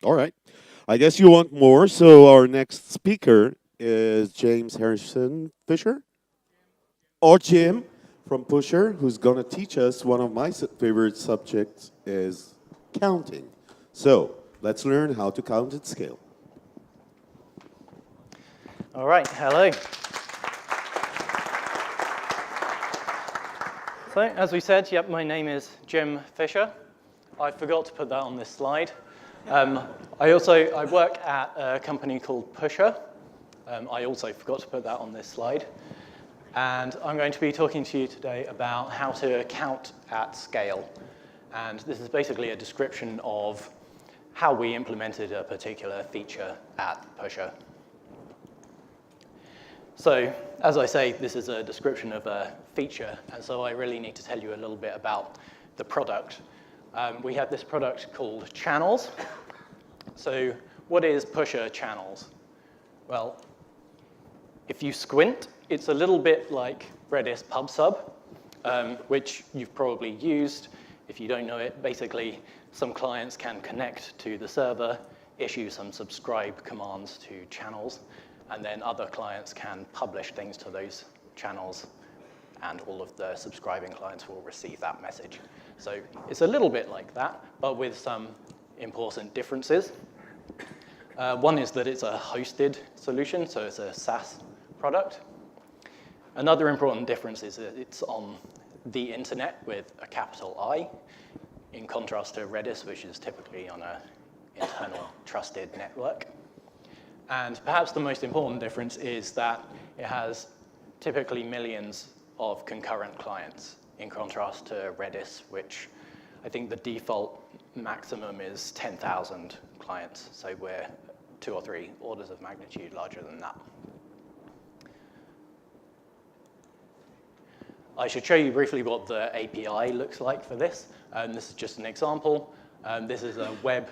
All right. I guess you want more. So our next speaker is James Harrison Fisher or Jim from Pusher, who's going to teach us one of my favorite subjects is counting. So let's learn how to count at scale. All right, hello. So, as we said, yep, my name is Jim Fisher. I forgot to put that on this slide. I work at a company called Pusher. I also forgot to put that on this slide. And I'm going to be talking to you today about how to count at scale. And this is basically a description of how we implemented a particular feature at Pusher. So, as I say, this is a description of a feature, and so I really need to tell you a little bit about the product. We have this product called Channels. So, what is Pusher Channels? Well, if you squint, it's a little bit like Redis PubSub, which you've probably used. If you don't know it, basically, some clients can connect to the server, issue some subscribe commands to channels, and then other clients can publish things to those channels, and all of the subscribing clients will receive that message. So it's a little bit like that, but with some important differences. One is that it's a hosted solution, so it's a SaaS product. Another important difference is that it's on the internet with a capital I, in contrast to Redis, which is typically on an internal trusted network. And perhaps the most important difference is that it has typically millions of concurrent clients, in contrast to Redis, which I think the default maximum is 10,000 clients. So we're 2 or 3 orders of magnitude larger than that. I should show you briefly what the API looks like for this. This is just an example. This is a web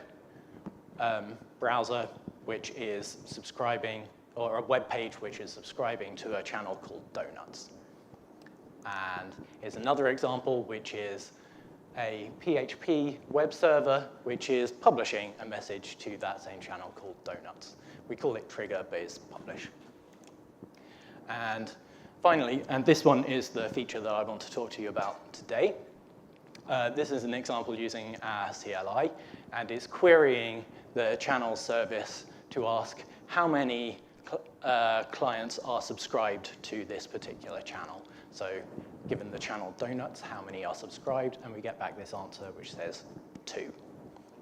browser which is subscribing, or a web page which is subscribing to a channel called Donuts. And here's another example, which is a PHP web server which is publishing a message to that same channel called Donuts. We call it trigger, but it's publish. And finally, and this one is the feature that I want to talk to you about today. This is an example using our CLI, and it's querying the channel service to ask how many clients are subscribed to this particular channel. So given the channel Donuts, how many are subscribed? And we get back this answer which says 2.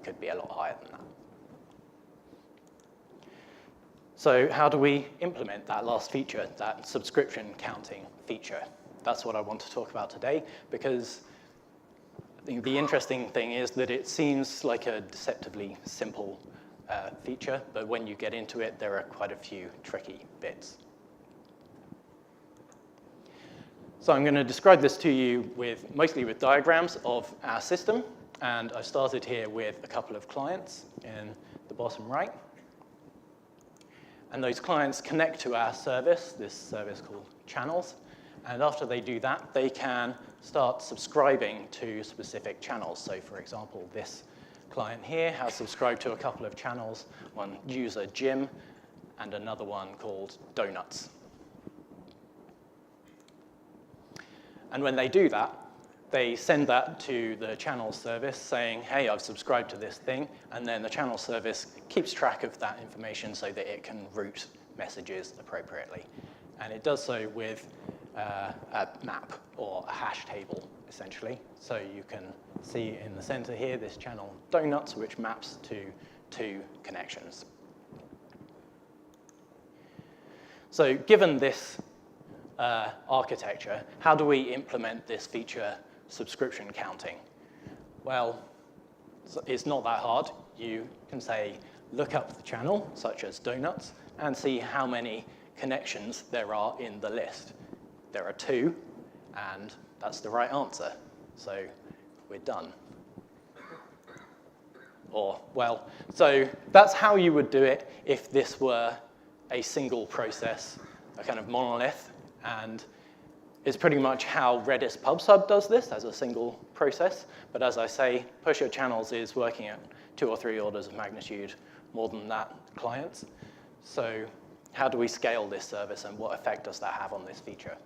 Could be a lot higher than that. So how do we implement that last feature, that subscription counting feature? That's what I want to talk about today, because I think the interesting thing is that it seems like a deceptively simple feature, but when you get into it, there are quite a few tricky bits. So I'm going to describe this to you mostly with diagrams of our system, and I've started here with a couple of clients in the bottom right. And those clients connect to our service, this service called Channels, and after they do that, they can start subscribing to specific channels. So for example, this client here has subscribed to a couple of channels, one user Jim, and another one called Donuts. And when they do that, they send that to the channel service saying, hey, I've subscribed to this thing, and then the channel service keeps track of that information so that it can route messages appropriately. And it does so with a map or a hash table, essentially. So you can see in the center here this channel Donuts, which maps to 2 connections. So given this architecture, how do we implement this feature, subscription counting? Well, it's not that hard. You can say, look up the channel, such as Donuts, and see how many connections there are in the list. There are 2, and that's the right answer. So we're done. So that's how you would do it if this were a single process, a kind of monolith, and it's pretty much how Redis PubSub does this as a single process. But as I say, Pusher Channels is working at 2 or 3 orders of magnitude more than that clients. So how do we scale this service, and what effect does that have on this feature?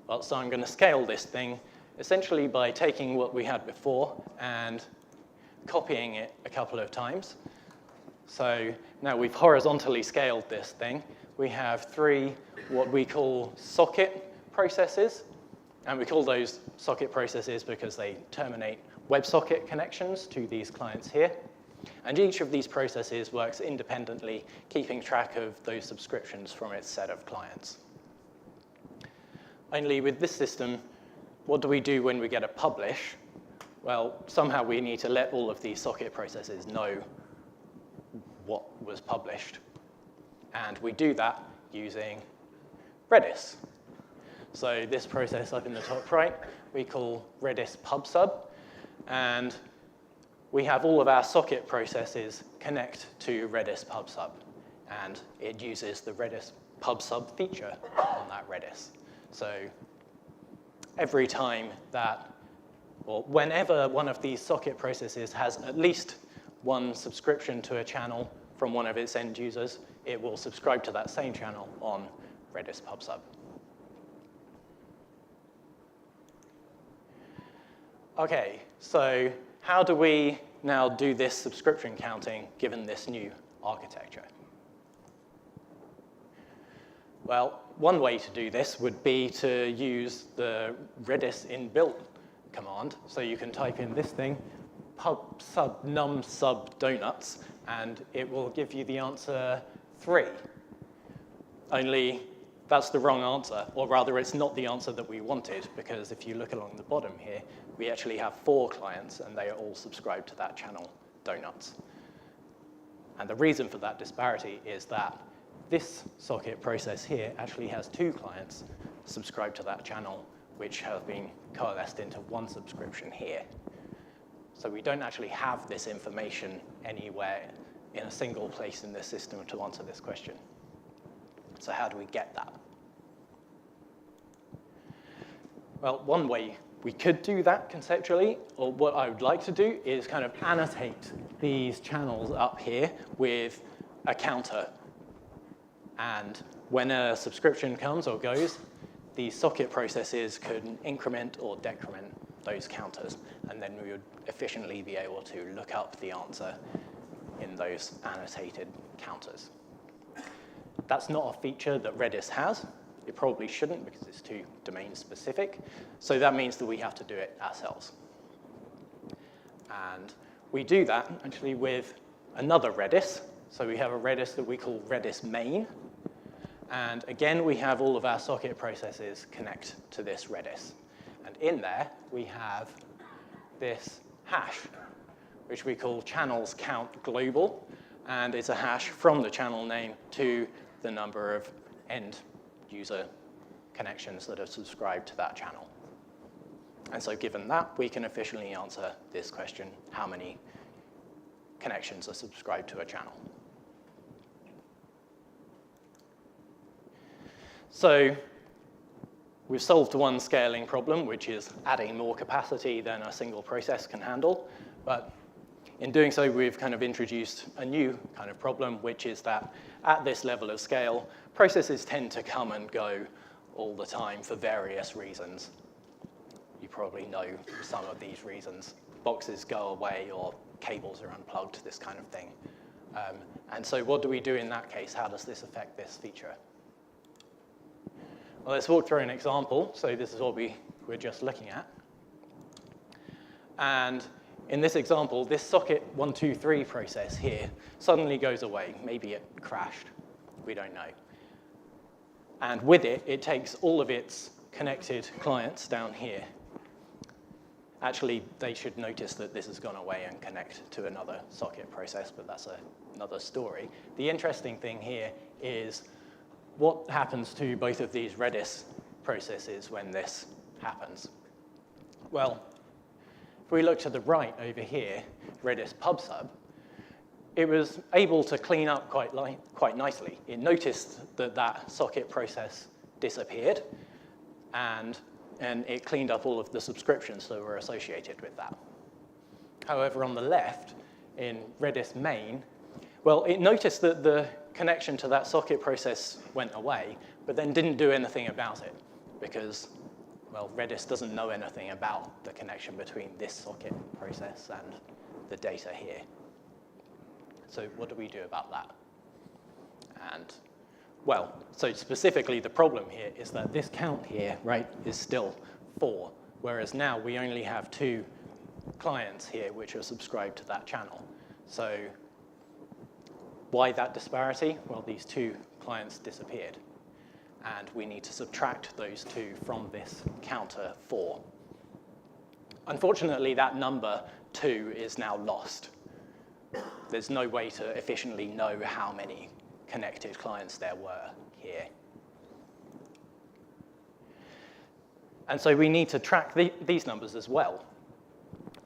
Well, so I'm going to scale this thing essentially by taking what we had before and copying it a couple of times. So now we've horizontally scaled this thing. We have 3 what we call socket processes. And we call those socket processes because they terminate WebSocket connections to these clients here. And each of these processes works independently, keeping track of those subscriptions from its set of clients. Only with this system, what do we do when we get a publish? Well, somehow we need to let all of these socket processes know what was published. And we do that using Redis. So this process up in the top right, we call Redis pub/sub. And we have all of our socket processes connect to Redis pub/sub. And it uses the Redis pub/sub feature on that Redis. So every time that, or whenever one of these socket processes has at least one subscription to a channel from one of its end users, it will subscribe to that same channel on Redis pub/sub. Okay, so how do we now do this subscription counting given this new architecture? Well, one way to do this would be to use the Redis inbuilt command. So you can type in this thing, pub/sub num sub donuts, and it will give you the answer 3. Only that's the wrong answer, or rather it's not the answer that we wanted, because if you look along the bottom here, we actually have 4 clients, and they are all subscribed to that channel, donuts. And the reason for that disparity is that this socket process here actually has 2 clients subscribed to that channel, which have been coalesced into one subscription here. So we don't actually have this information anywhere in a single place in this system to answer this question. So how do we get that? Well, one way we could do that conceptually, or what I would like to do, is kind of annotate these channels up here with a counter. And when a subscription comes or goes, these socket processes could increment or decrement those counters, and then we would efficiently be able to look up the answer in those annotated counters. That's not a feature that Redis has. It probably shouldn't because it's too domain specific. So that means that we have to do it ourselves. And we do that actually with another Redis. So we have a Redis that we call Redis main. And again, we have all of our socket processes connect to this Redis. And in there, we have this hash, which we call channels count global. And it's a hash from the channel name to the number of end user connections that are subscribed to that channel. And so given that, we can efficiently answer this question, how many connections are subscribed to a channel? So we've solved one scaling problem, which is adding more capacity than a single process can handle. But in doing so, we've kind of introduced a new kind of problem, which is that at this level of scale, processes tend to come and go all the time for various reasons. You probably know some of these reasons. Boxes go away or cables are unplugged, this kind of thing. And so what do we do in that case? How does this affect this feature? Well, let's walk through an example. So this is what we're just looking at. And in this example, this socket 123 process here suddenly goes away. Maybe it crashed. We don't know. And with it, it takes all of its connected clients down here. Actually, they should notice that this has gone away and connect to another socket process, but that's another story. The interesting thing here is what happens to both of these Redis processes when this happens. Well, if we look to the right over here, Redis pub/sub, it was able to clean up quite nicely. It noticed that that socket process disappeared, and it cleaned up all of the subscriptions that were associated with that. However, on the left, in Redis main, well, it noticed that the connection to that socket process went away, but then didn't do anything about it because, well, Redis doesn't know anything about the connection between this socket process and the data here. So what do we do about that? And, well, so specifically the problem here is that this count here, right, is still 4, whereas now we only have 2 clients here which are subscribed to that channel. So why that disparity? Well, these 2 clients disappeared. And we need to subtract those 2 from this counter 4. Unfortunately, that number 2 is now lost. There's no way to efficiently know how many connected clients there were here. And so we need to track these numbers as well.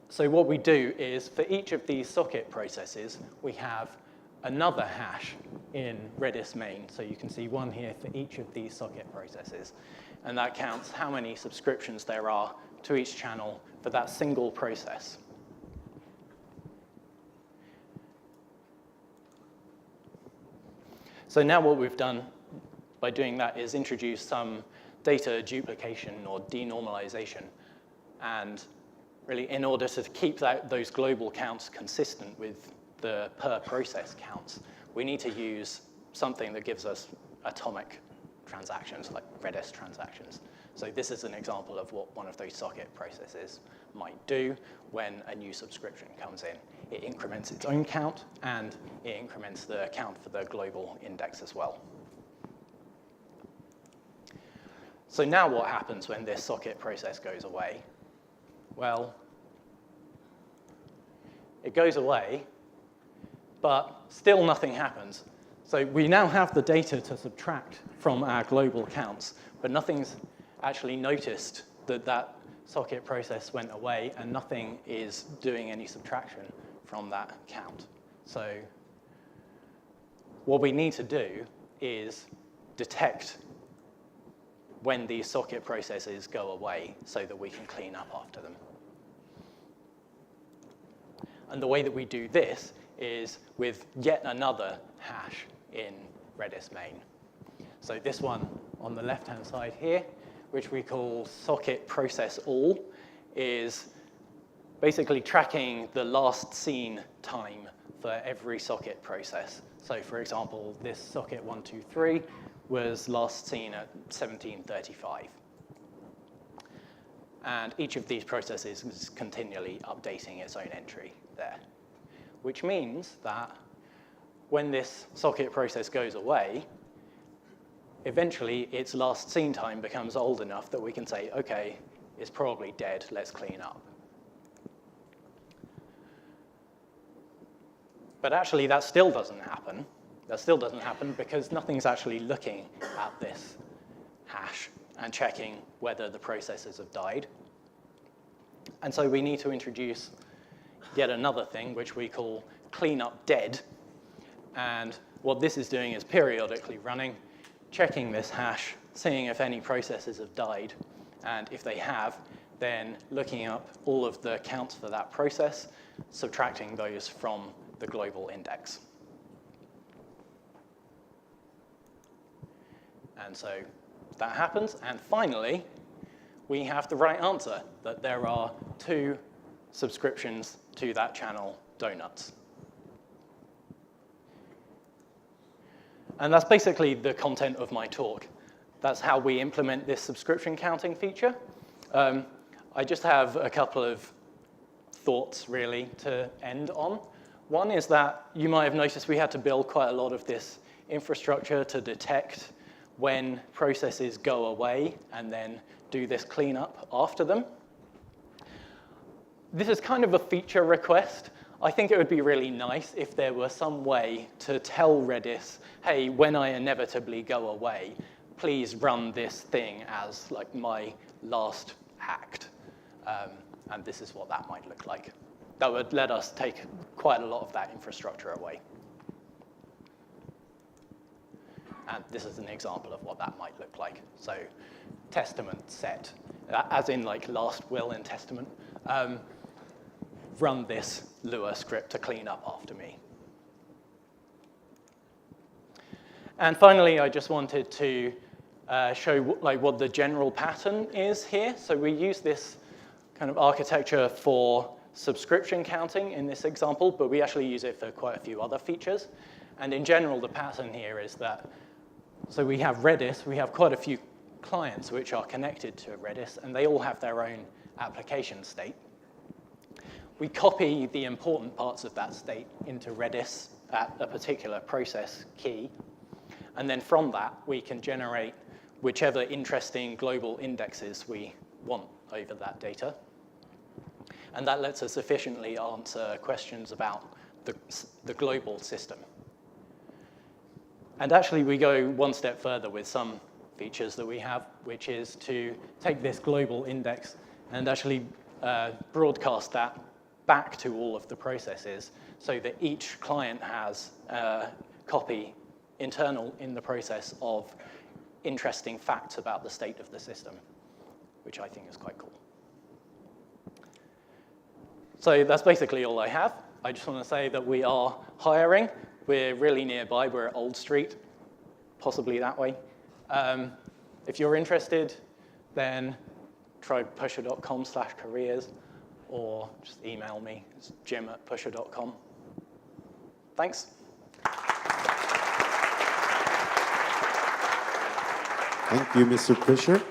So what we do is, for each of these socket processes, we have another hash in Redis main. So you can see one here for each of these socket processes. And that counts how many subscriptions there are to each channel for that single process. So now what we've done by doing that is introduce some data duplication or denormalization. And really, in order to keep those global counts consistent with the per process counts, we need to use something that gives us atomic transactions, like Redis transactions. So this is an example of what one of those socket processes might do when a new subscription comes in. It increments its own count, and it increments the count for the global index as well. So now what happens when this socket process goes away? Well, it goes away, but still nothing happens. So we now have the data to subtract from our global counts, but nothing's actually noticed that that socket process went away, and nothing is doing any subtraction from that count. So what we need to do is detect when these socket processes go away so that we can clean up after them. And the way that we do this is with yet another hash in Redis main. So this one on the left-hand side here, which we call socket process all, is basically tracking the last seen time for every socket process. So for example, this socket 123 was last seen at 1735. And each of these processes is continually updating its own entry there, which means that when this socket process goes away, eventually its last seen time becomes old enough that we can say, okay, it's probably dead, let's clean up. But actually that still doesn't happen. That still doesn't happen because nothing's actually looking at this hash and checking whether the processes have died. And so we need to introduce yet another thing, which we call cleanup dead. And what this is doing is periodically running, checking this hash, seeing if any processes have died. And if they have, then looking up all of the counts for that process, subtracting those from the global index. And so that happens. And finally, we have the right answer, that there are 2 subscriptions to that channel, donuts. And that's basically the content of my talk. That's how we implement this subscription counting feature. I just have a couple of thoughts, really, to end on. One is that you might have noticed we had to build quite a lot of this infrastructure to detect when processes go away and then do this cleanup after them. This is kind of a feature request. I think it would be really nice if there were some way to tell Redis, hey, when I inevitably go away, please run this thing as like my last act. And this is what that might look like. That would let us take quite a lot of that infrastructure away. And this is an example of what that might look like. So testament set, as in like last will and testament. run this Lua script to clean up after me. And finally, I just wanted to show what the general pattern is here. So we use this kind of architecture for subscription counting in this example, but we actually use it for quite a few other features. And in general, the pattern here is that, so we have Redis, we have quite a few clients which are connected to Redis, and they all have their own application state. We copy the important parts of that state into Redis at a particular process key, and then from that, we can generate whichever interesting global indexes we want over that data. And that lets us efficiently answer questions about the global system. And actually, we go one step further with some features that we have, which is to take this global index and actually broadcast that back to all of the processes so that each client has a copy internal in the process of interesting facts about the state of the system, which I think is quite cool. So that's basically all I have. I just want to say that we are hiring. We're really nearby. We're at Old Street, possibly that way. If you're interested, then try pusher.com/careers, or just email me. It's jim@pusher.com. Thanks. Thank you, Mr. Fisher.